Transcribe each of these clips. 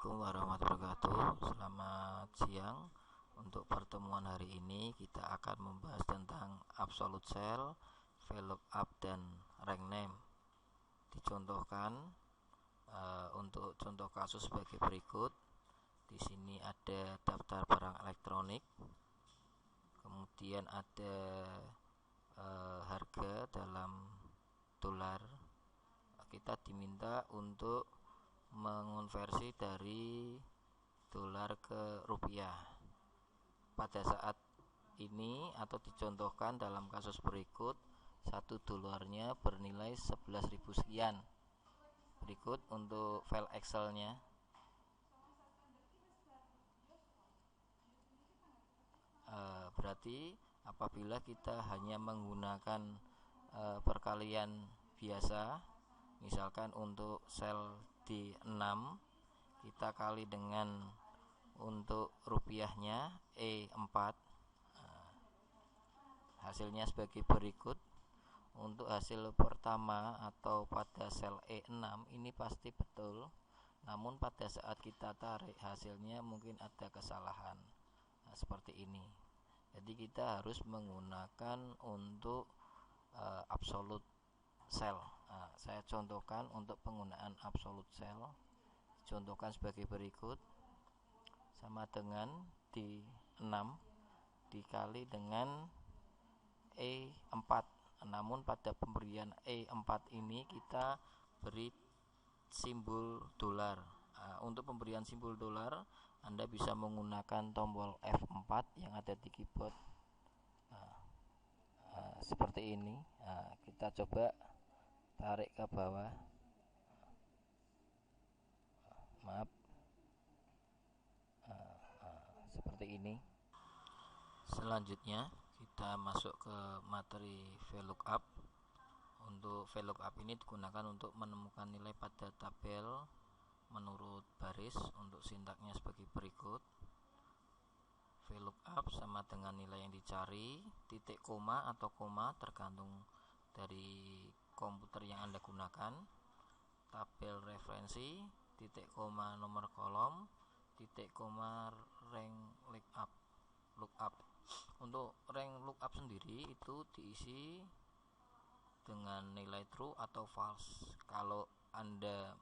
Assalamualaikum warahmatullahi wabarakatuh. Selamat siang. Untuk pertemuan hari ini kita akan membahas tentang absolute cell, VLOOKUP dan rank name. Dicontohkan untuk contoh kasus sebagai berikut. Di sini ada daftar barang elektronik, kemudian ada harga dalam dolar. Kita diminta untuk mengonversi dari dolar ke rupiah. Pada saat ini atau dicontohkan dalam kasus berikut, 1 dolarnya bernilai 11.000 sekian. Berikut untuk file Excel-nya. Berarti apabila kita hanya menggunakan perkalian biasa, misalkan untuk sel D6 kita kali dengan untuk rupiahnya E4, hasilnya sebagai berikut. Untuk hasil pertama atau pada sel E6 ini pasti betul, namun pada saat kita tarik hasilnya mungkin ada kesalahan. Seperti ini. Jadi kita harus menggunakan untuk absolute cell. Saya contohkan untuk penggunaan absolute cell. Contohkan sebagai berikut. Sama dengan D6 dikali dengan E4. Namun pada pemberian E4 ini kita beri simbol dolar. Untuk pemberian simbol dolar, Anda bisa menggunakan tombol F4 yang ada di keyboard. Seperti ini. Kita coba tarik ke bawah. Maaf. Seperti ini. Selanjutnya kita masuk ke materi VLOOKUP. Untuk VLOOKUP ini digunakan untuk menemukan nilai pada tabel menurut baris. Untuk sintaknya sebagai berikut. VLOOKUP sama dengan nilai yang dicari, titik koma atau koma tergantung dari komputer yang Anda gunakan, tabel referensi, titik koma nomor kolom, titik koma rank lookup. Untuk rank lookup sendiri itu diisi dengan nilai true atau false. Kalau Anda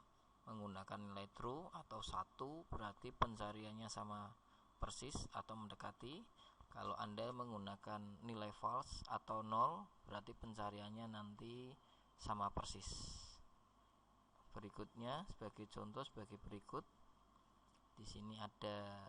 menggunakan nilai true atau 1 berarti pencariannya sama persis atau mendekati. Kalau Anda menggunakan nilai false atau 0 berarti pencariannya nanti sama persis. Berikutnya sebagai contoh sebagai berikut. Di sini ada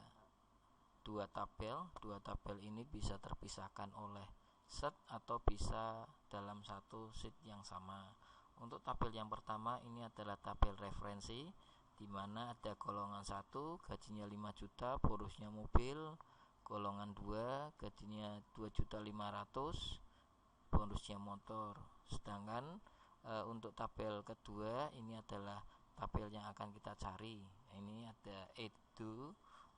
dua tabel. Dua tabel ini bisa terpisahkan oleh set atau bisa dalam satu sheet yang sama. Untuk tabel yang pertama ini adalah tabel referensi, di mana ada golongan 1 gajinya 5 juta, borosnya mobil. Golongan 2 gajinya 2.500.000, bonusnya motor. Sedangkan untuk tabel kedua ini adalah tabel yang akan kita cari. Ini ada edu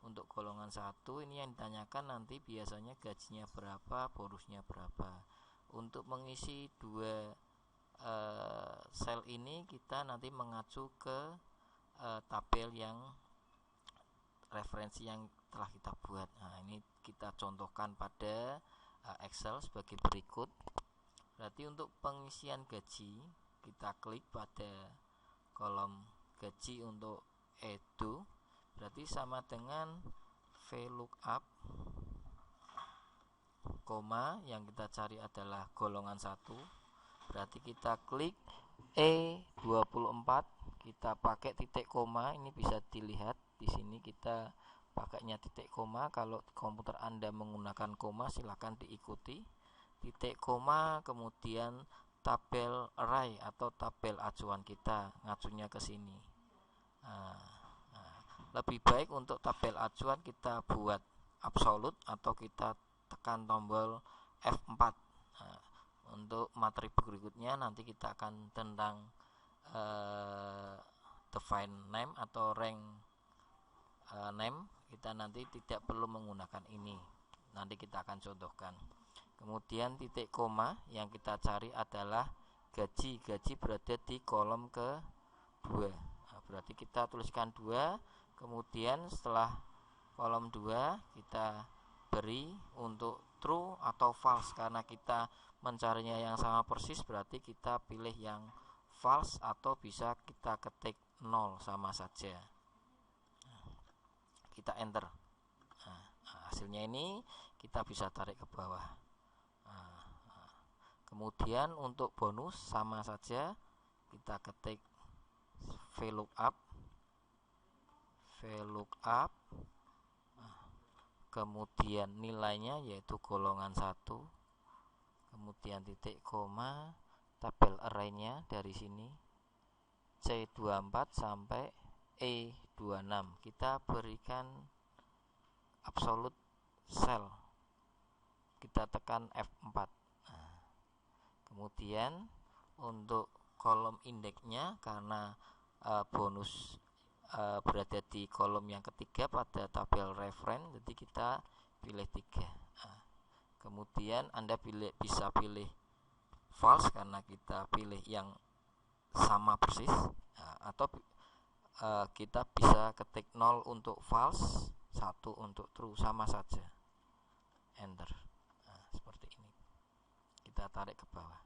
untuk golongan 1. Ini yang ditanyakan nanti biasanya gajinya berapa, bonusnya berapa. Untuk mengisi dua sel ini kita nanti mengacu ke tabel yang referensi yang telah kita buat. Ini kita contohkan pada Excel sebagai berikut. Berarti untuk pengisian gaji kita klik pada kolom gaji untuk edu, berarti sama dengan VLOOKUP, koma yang kita cari adalah golongan 1. Berarti kita klik E24, kita pakai titik koma. Ini bisa dilihat di sini kita pakainya titik koma. Kalau komputer Anda menggunakan koma silakan diikuti. Titik koma, kemudian tabel array atau tabel acuan kita ngacunya ke sini. Lebih baik untuk tabel acuan kita buat absolute atau kita tekan tombol F4. Untuk materi berikutnya nanti kita akan tentang define name atau rank name. Kita nanti tidak perlu menggunakan ini. Nanti kita akan contohkan. Kemudian titik koma yang kita cari adalah gaji. Gaji berada di kolom ke-2. Berarti kita tuliskan 2, Kemudian setelah kolom 2 kita beri untuk true atau false, karena kita mencarinya yang sama persis berarti kita pilih yang false, atau bisa kita ketik 0 sama saja. Kita enter. Hasilnya ini kita bisa tarik ke bawah. Kemudian untuk bonus sama saja, kita ketik VLOOKUP, kemudian nilainya yaitu golongan 1, kemudian titik koma, tabel array-nya dari sini C24 sampai E26. Kita berikan absolute cell, kita tekan F4. Kemudian untuk kolom indeksnya, karena bonus berada di kolom yang ketiga pada tabel reference, jadi kita pilih 3. Kemudian Anda bisa pilih false karena kita pilih yang sama persis, atau kita bisa ketik 0 untuk false, 1 untuk true, sama saja. Enter. Seperti ini. Kita tarik ke bawah.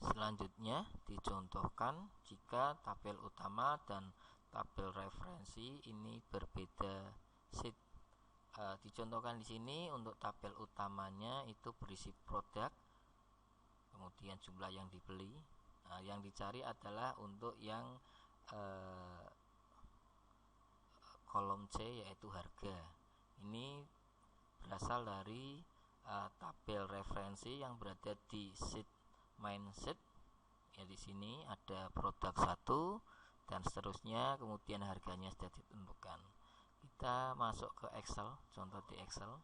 Selanjutnya dicontohkan jika tabel utama dan tabel referensi ini berbeda sheet. Dicontohkan di sini untuk tabel utamanya itu berisi produk, kemudian jumlah yang dibeli. Yang dicari adalah untuk yang kolom C, yaitu harga. Ini berasal dari tabel referensi yang berada di sheet main sheet. Ya, di sini ada produk 1 dan seterusnya, kemudian harganya sudah ditentukan. Kita masuk ke Excel, contoh di Excel.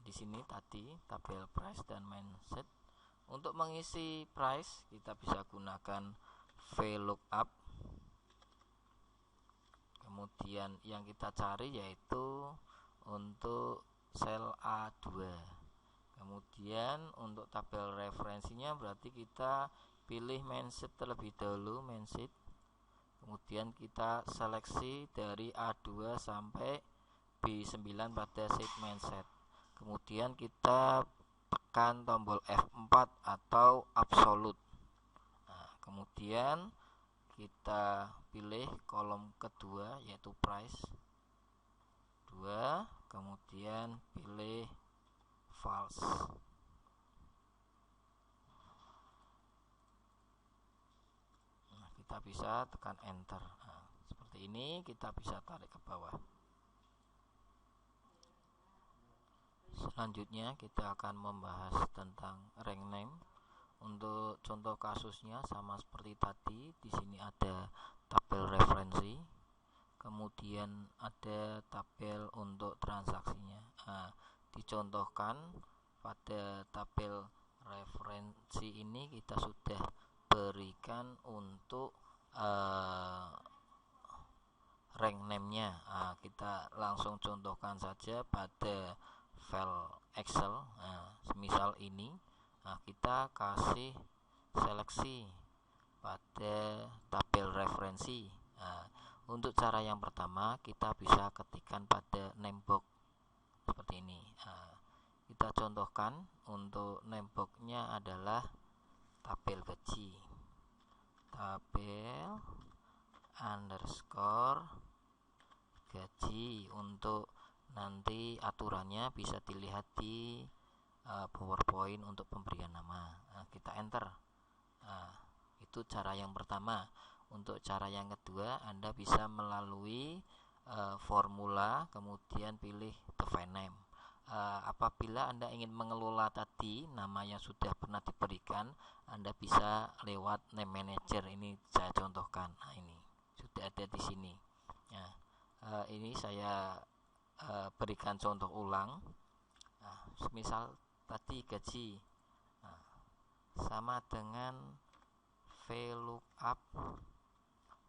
Di sini tadi tabel price dan main sheet. Untuk mengisi price kita bisa gunakan VLOOKUP. Kemudian yang kita cari yaitu untuk sel A2. Kemudian untuk tabel referensinya berarti kita pilih main sheet terlebih dahulu, main sheet. Kemudian kita seleksi dari A2 sampai B9 pada sheet main sheet. Kemudian kita tekan tombol F4 atau absolute. Kemudian kita pilih kolom kedua yaitu price 2, kemudian pilih false. Kita bisa tekan enter. Seperti ini kita bisa tarik ke bawah. Selanjutnya kita akan membahas tentang rank name. Untuk contoh kasusnya sama seperti tadi, di sini ada tabel referensi, kemudian ada tabel untuk transaksinya. Dicontohkan pada tabel referensi ini kita sudah berikan untuk rank name-nya. Kita langsung contohkan saja pada file Excel. Semisal ini, kita kasih seleksi pada tabel referensi. Untuk cara yang pertama kita bisa ketikkan pada name box seperti ini. Kita contohkan untuk name box-nya adalah tabel gaji, tabel underscore gaji. Untuk nanti aturannya bisa dilihat di PowerPoint untuk pemberian nama. Kita enter. Itu cara yang pertama. Untuk cara yang kedua, Anda bisa melalui formula, kemudian pilih define name. Apabila Anda ingin mengelola tadi nama yang sudah pernah diberikan, Anda bisa lewat name manager. Ini saya contohkan. Ini sudah ada di sini. Ini saya berikan contoh ulang. Misal tadi gaji sama dengan VLOOKUP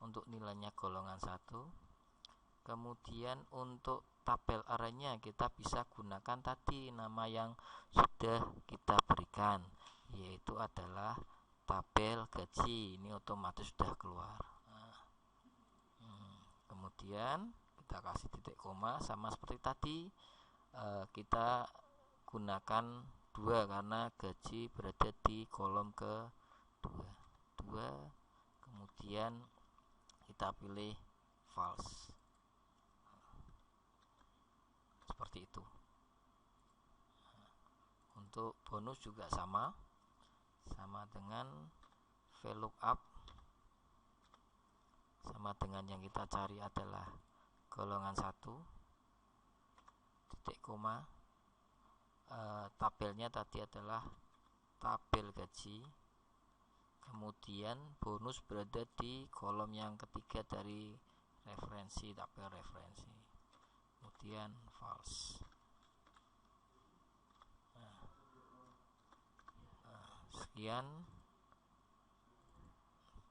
untuk nilainya golongan 1. Kemudian untuk tabel array-nya kita bisa gunakan tadi nama yang sudah kita berikan, yaitu adalah tabel gaji. Ini otomatis sudah keluar. kemudian kita kasih titik koma sama seperti tadi. Kita gunakan 2 karena gaji berada di kolom ke 2, kemudian kita pilih false seperti itu. Untuk bonus juga sama dengan VLOOKUP, sama dengan yang kita cari adalah golongan 1 titik koma. Tabelnya tadi adalah tabel gaji, kemudian bonus berada di kolom yang ketiga dari referensi, tabel referensi, kemudian false. Sekian,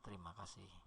terima kasih.